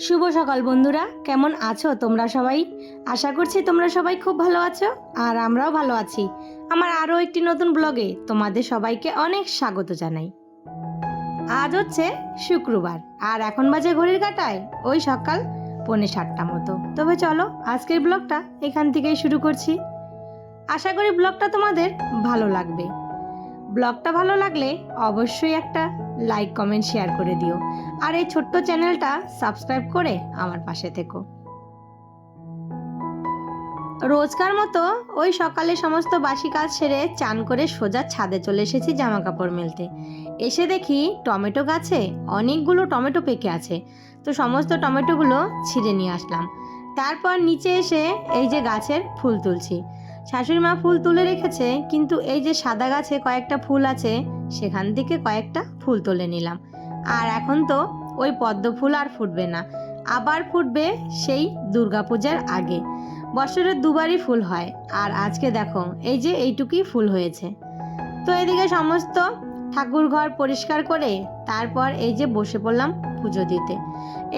শুভ সকাল বন্ধুরা, কেমন আছো তোমরা সবাই? আশা করছি তোমরা সবাই খুব ভালো আছো আর আমরাও ভালো আছি। আমার আরও একটি নতুন ব্লগে তোমাদের সবাইকে অনেক স্বাগত জানাই। আজ হচ্ছে শুক্রবার আর এখন বাজে ঘড়ির কাঁটায় ওই সকাল 6:45 মতো। তবে চলো আজকের ব্লগটা এখান থেকেই শুরু করছি। আশা করি ব্লগটা তোমাদের ভালো লাগবে। ব্লগটা ভালো লাগলে অবশ্যই একটা লাইক কমেন্ট শেয়ার করে দিও আর এই ছোট্ট চ্যানেলটা সাবস্ক্রাইব করে আমার পাশে থেকো। রোজকার মতো ওই সকালে সমস্ত বাসি কাজ সেরে চান করে সোজা ছাদে চলে এসেছি জামা কাপড় মেলতে। এসে দেখি টমেটো গাছে অনেকগুলো টমেটো পেকে আছে, তো সমস্ত টমেটোগুলো ছিঁড়ে নিয়ে আসলাম। তারপর নিচে এসে এই যে গাছের ফুল তুলছি। শাশুড়ি মা ফুল তুলে রেখেছে, কিন্তু এই যে সাদা গাছে কয়েকটা ফুল আছে সেখান থেকে কয়েকটা ফুল তুলে নিলাম। আর এখন তো ওই পদ্ম ফুল আর ফুটবে না, আবার ফুটবে সেই দুর্গাপূজার আগে। বছরে দুবারই ফুল হয় আর আজকে দেখো এই যে এইটুকুই ফুল হয়েছে। তো এদিকে সমস্ত ঠাকুর ঘর পরিষ্কার করে তারপর এই যে বসে পড়লাম পুজো দিতে।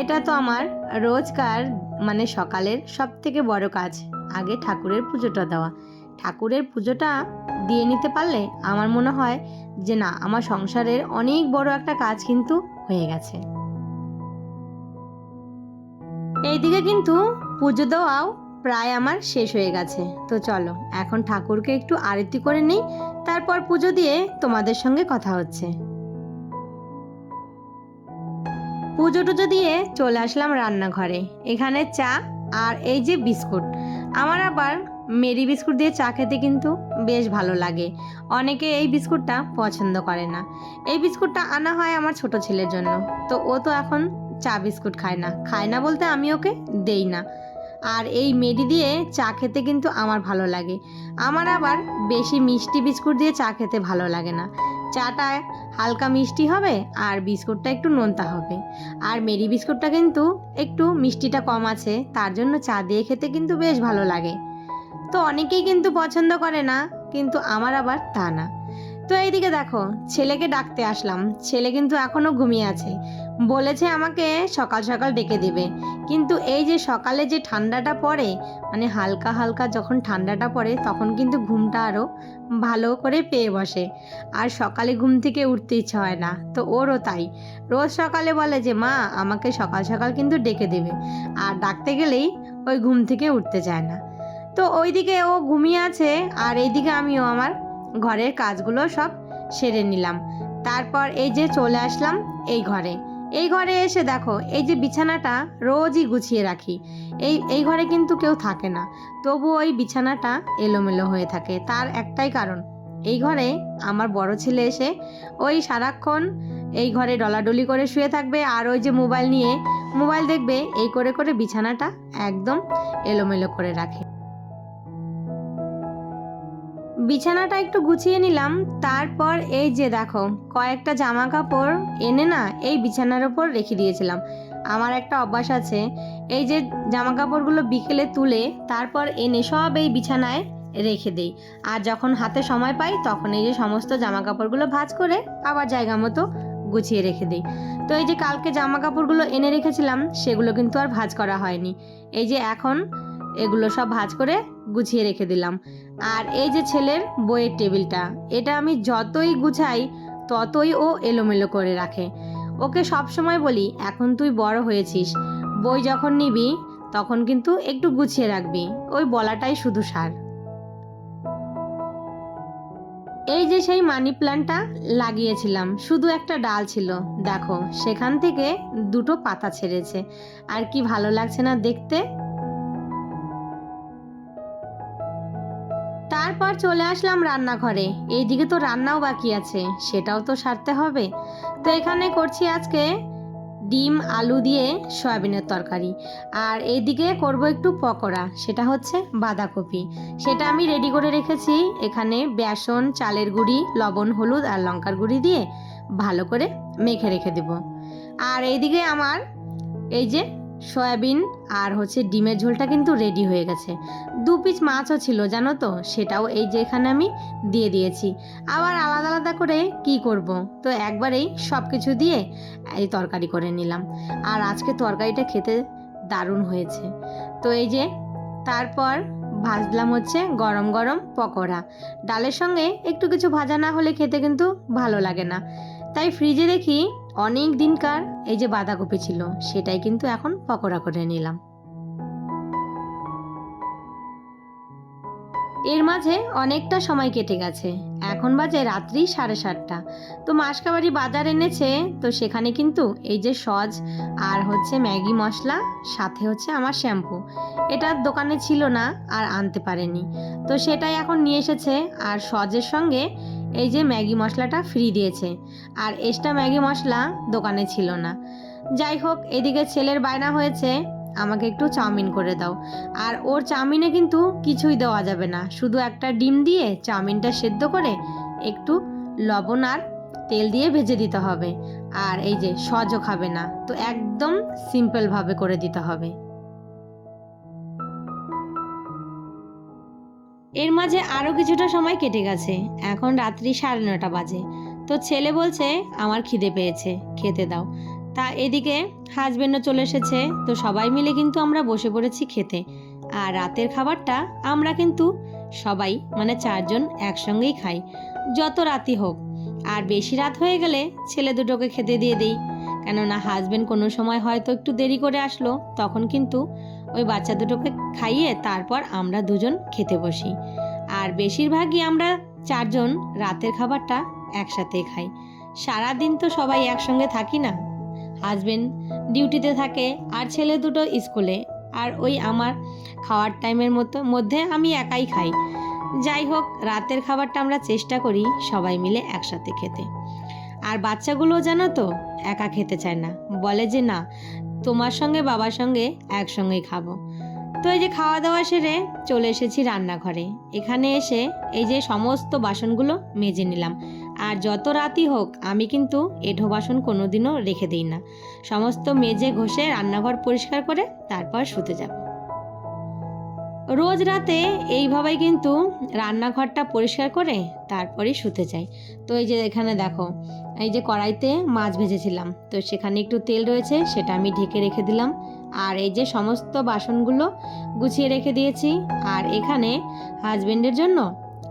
এটা তো আমার রোজকার সকালের সব থেকে বড় কাজ, আগে ঠাকুরের পুজোটা দেওয়া। ঠাকুরের পুজোটা দিয়ে নিতে পারলে আমার মনে হয় যে না, আমার সংসারের অনেক বড় একটা কাজ কিন্তু হয়ে গেছে। এইদিকে কিন্তু পুজো দেওয়াও প্রায় আমার শেষ হয়ে গেছে। তো চলো এখন ঠাকুরকে একটু আরতি করে নিই, তারপর পুজো দিয়ে তোমাদের সঙ্গে কথা হচ্ছে। পুজো টুজো দিয়ে চলে আসলাম রান্নাঘরে। এখানে চা আর এই যে বিস্কুট। আমার আবার মেরি বিস্কুট দিয়ে চা খেতে কিন্তু বেশ ভালো লাগে। অনেকে এই বিস্কুটটা পছন্দ করে না। এই বিস্কুটটা আনা হয় আমার ছোট ছেলের জন্য, তো ও তো এখন চা বিস্কুট খায় না বলতে আমি ওকে দেই না। আর এই মেরি দিয়ে চা খেতে কিন্তু আমার ভালো লাগে। আমার আবার বেশি মিষ্টি বিস্কুট দিয়ে চা খেতে ভালো লাগে না। চাটা হালকা মিষ্টি হবে আর বিস্কুটটা একটু নোনতা হবে। আর মেরি বিস্কুটটা কিন্তু একটু মিষ্টিটা কম আছে, তার জন্য চা দিয়ে খেতে কিন্তু বেশ ভালো লাগে। তো অনেকেই কিন্তু পছন্দ করে না, কিন্তু আমার আবার তা না। তো এইদিকে দেখো ছেলেকে ডাকতে আসলাম। ছেলে কিন্তু এখনো ঘুমিয়ে আছে, বলেছে আমাকে সকাল সকাল ডেকে দিবে। কিন্তু এই যে সকালে যে ঠান্ডাটা পড়ে, হালকা হালকা যখন ঠান্ডাটা পড়ে তখন কিন্তু ঘুমটা আরও ভালো করে পেয়ে বসে। আর সকালে ঘুম থেকে উঠতে ইচ্ছা হয় না, তো ওরও তাই। রোজ সকালে বলে যে মা আমাকে সকাল সকাল কিন্তু ডেকে দেবে, আর ডাকতে গেলেই ওই ঘুম থেকে উঠতে চায় না। তো ওইদিকে ও ঘুমিয়ে আছে আর এইদিকে আমিও আমার ঘরের কাজগুলো সব সেরে নিলাম। তারপর এই যে চলে আসলাম এই ঘরে এসে দেখো এই যে বিছানাটা রোজই গুছিয়ে রাখি। এই ঘরে কিন্তু কেউ থাকে না, তবু ওই বিছানাটা এলোমেলো হয়ে থাকে। তার একটাই কারণ, এই ঘরে আমার বড় ছেলে এসে ওই সারাক্ষণ এই ঘরে ডলাডলি করে শুয়ে থাকবে আর ওই যে মোবাইল দেখবে, এই করে করে বিছানাটা একদম এলোমেলো করে রাখে। বিছানাটা একটু গুছিয়ে নিলাম। তারপর এই যে দেখো কয়েকটা জামা কাপড় এনে না এই বিছানার ওপর রেখে দিয়েছিলাম। আমার একটা অভ্যাস আছে, এই যে জামা কাপড়গুলো বিকেলে তুলে তারপর এনে সব এই বিছানায় রেখে দেই। আর যখন হাতে সময় পাই তখন এই যে সমস্ত জামা কাপড়গুলো ভাঁজ করে আবার জায়গা মতো গুছিয়ে রেখে দিই। তো এই যে কালকে জামা কাপড়গুলো এনে রেখেছিলাম সেগুলো কিন্তু আর ভাঁজ করা হয়নি। এই যে এখন এগুলো সব ভাঁজ করে গুছিয়ে রেখে দিলাম। আর এই যে ছেলের বইয়ের টেবিলটা, এটা আমি যতই গুছাই ততই ও এলোমেলো করে রাখে। ওকে সব সময় বলি এখন তুই বড় হয়েছিস, বই যখন নিবি তখন কিন্তু একটু গুছিয়ে রাখবি, ওই বলাটাই শুধু সার। এই যে সেই মানি প্ল্যান্টটা লাগিয়েছিলাম, শুধু একটা ডাল ছিল, দেখো সেখান থেকে দুটো পাতা ছেড়েছে। আর কি ভালো লাগছে না দেখতে। তারপর চলে আসলাম রান্নাঘরে। এইদিকে তো রান্নাও বাকি আছে, সেটাও তো সারতে হবে। তো এখানে করছি আজকে ডিম আলু দিয়ে সয়াবিনের তরকারি, আর এইদিকে করব একটু পকোড়া, সেটা হচ্ছে বাঁধাকপি। সেটা আমি রেডি করে রেখেছি। এখানে বেসন, চালের গুঁড়ি, লবণ, হলুদ আর লঙ্কার গুঁড়ি দিয়ে ভালো করে মেখে রেখে দেব। আর এইদিকে আমার এই যে সয়াবিন আর হচ্ছে ডিমের ঝোলটা কিন্তু রেডি হয়ে গেছে। 2 পিস মাছও ছিল জানো তো, সেটাও এই যে এখানে আমি দিয়ে দিয়েছি। আবার আলাদা আলাদা করে কি করব, তো একবারেই সব কিছু দিয়ে এই তরকারি করে নিলাম। আর আজকে তরকারিটা খেতে দারুণ হয়েছে। তো এই যে তারপর ভাজলাম হচ্ছে গরম গরম পকোড়া। ডালের সঙ্গে একটু কিছু ভাজা না হলে খেতে কিন্তু ভালো লাগে না। তাই ফ্রিজে দেখি অনেক দিনকার এই যে বাঁধাকপি ছিল, সেটাই কিন্তু এখন পকোড়া করে নিলাম। এর মাঝে অনেকটা সময় কেটে গেছে, এখন বাজে রাত্রি 7:30। তো মাসকাবাড়ি বাজার এনেছে, তো সেখানে কিন্তু এই যে সস আর হচ্ছে ম্যাগি মশলা, সাথে হচ্ছে আমার শ্যাম্পু, এটা দোকানে ছিল না আর আনতে পারেনি, তো সেটাই এখন নিয়ে এসেছে। আর সসের সঙ্গে এই যে ম্যাগি মশলাটা ফ্রি দিয়েছে, আর এক্সট্রা ম্যাগি মশলা দোকানে ছিল না। যাই হোক, এদিকে ছেলের বায়না হয়েছে আমাকে একটু চাউমিন করে দাও। আর ওর চাউমিনে কিন্তু কিছুই দেওয়া যাবে না, শুধু একটা ডিম দিয়ে চাউমিনটা সেদ্ধ করে একটু লবণ আর তেল দিয়ে ভেজে দিতে হবে। আর এই যে সসও খাবে না, তো একদম সিম্পলভাবে করে দিতে হবে। এর মাঝে আরও কিছুটা সময় কেটে গেছে, এখন রাত্রি 9:30 বাজে। তো ছেলে বলছে আমার খিদে পেয়েছে, খেতে দাও। তা এদিকে হাজবেন্ডও চলে এসেছে, তো সবাই মিলে কিন্তু আমরা বসে পড়েছি খেতে। আর রাতের খাবারটা আমরা কিন্তু সবাই মানে 4 জন একসঙ্গেই খাই, যত রাতই হোক। আর বেশি রাত হয়ে গেলে ছেলে দুটোকে খেতে দিয়ে দিই, কেননা হাজবেন্ড কোনো সময় হয়তো একটু দেরি করে আসলো, তখন কিন্তু ওই বাচ্চা দুটোকে খাইয়ে তারপর আমরা দুজন খেতে বসি। আর বেশিরভাগই আমরা 4 জন রাতের খাবারটা একসাথে খাই। সারাদিন তো সবাই একসঙ্গে থাকি না, হাজবেন্ড ডিউটিতে থাকে আর ছেলে দুটো স্কুলে, আর ওই আমার খাওয়ার টাইমের মধ্যে আমি একাই খাই। যাই হোক, রাতের খাবারটা আমরা চেষ্টা করি সবাই মিলে একসাথে খেতে। আর বাচ্চাগুলো জানো তো একা খেতে চায় না, বলে যে না, তোমার সঙ্গে বাবার সঙ্গে একসঙ্গেই খাবো। তো এই যে খাওয়া দাওয়া সেরে চলে এসেছি রান্নাঘরে। এখানে এসে এই যে সমস্ত বাসনগুলো মেজে নিলাম। আর যত রাতই হোক আমি কিন্তু এঁঠো বাসন কোনোদিনও রেখে দিই না, সমস্ত মেজে ঘষে রান্নাঘর পরিষ্কার করে তারপর শুতে যাব। রোজ রাতে এইভাবেই কিন্তু রান্নাঘরটা পরিষ্কার করে তারপরেই শুতে যাই। তো এই যে এখানে দেখো, এই যে কড়াইতে মাছ ভেজেছিলাম, তো সেখানে একটু তেল রয়েছে, সেটা আমি ঢেকে রেখে দিলাম। আর এই যে সমস্ত বাসনগুলো গুছিয়ে রেখে দিয়েছি। আর এখানে হাজবেন্ডের জন্য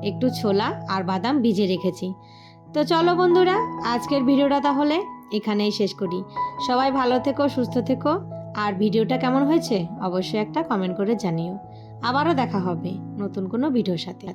একটু ছোলা আর বাদাম ভিজিয়ে রেখেছি। তো চলো বন্ধুরা, আজকের ভিডিওটা তাহলে এখানেই শেষ করি। সবাই ভালো থেকো, সুস্থ থেকো। আর ভিডিওটা কেমন হয়েছে অবশ্যই একটা কমেন্ট করে জানিও। আবারও দেখা হবে নতুন কোনো ভিডিওর সাথে।